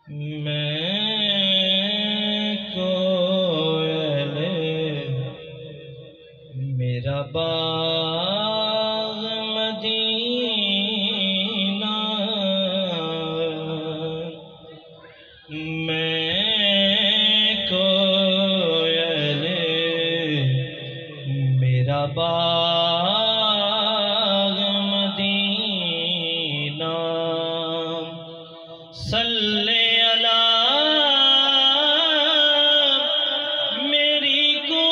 मैं कोयल मेरा बाग मदीना, मैं कोयल मेरा बाग मदीना। सल्ले अला मेरी को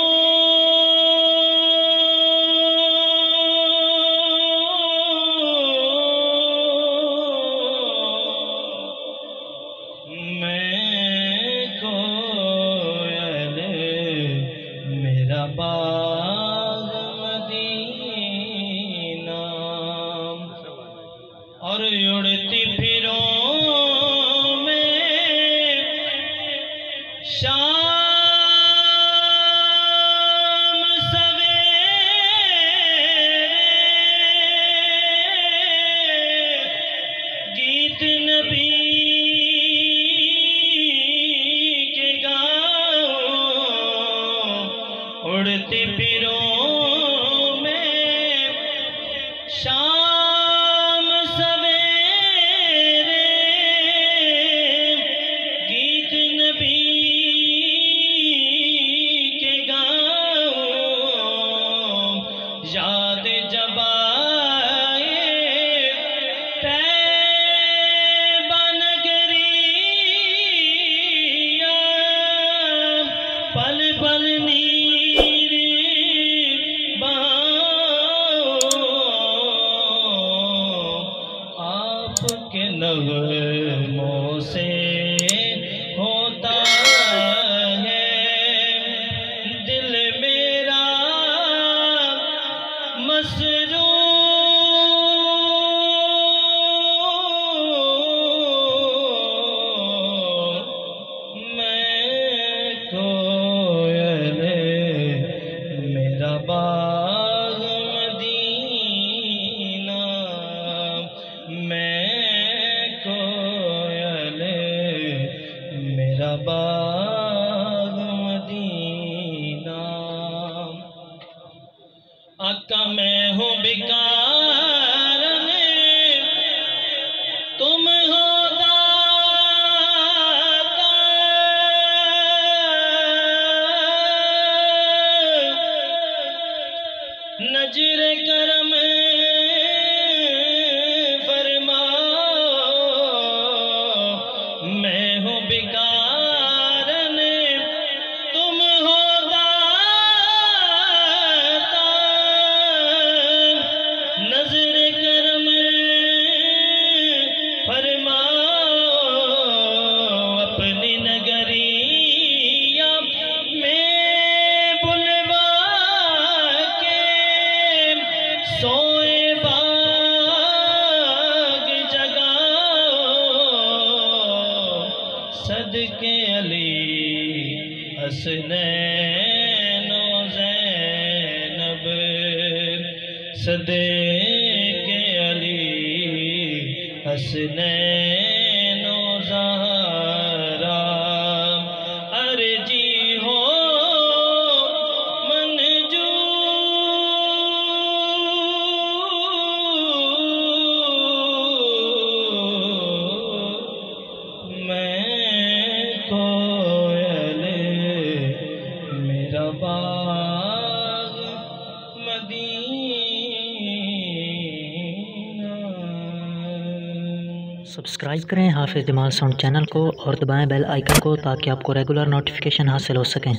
मैं कोयल मेरा बाग मदीना। और उड़ती फिरों शाम सवेरे गीत नबी के गाऊं। उड़ती फिरों में शाम सवेरे गीत नबी याद जब आए तैबा नगरिया, पल पल नीर बहाऊं। आपके नगमों से होता है दिल मेरा मसरूर। मैं कोयल मेरा बाग मदीना, मैं कोयल मेरा बाग मदीना। आका मैं हूँ बेकार में, तुम हो दाता। नजर करम फरमाओ। मैं हूँ बेकार तुम हो दाता। नजर करम फरमाओ। अपनी नगरिया में बुलवा के सोए बाग जगाओ। सदके अली हसनैन ओ ज़ैनब, सदके अली हसनैन ओ ज़हरा। अर्जी हो कोयल मेरा बाग मदीना। सब्सक्राइब करें हाफिज़ जमाल साउंड चैनल को और दबाएं बेल आइकन को ताकि आपको रेगुलर नोटिफिकेशन हासिल हो सकें।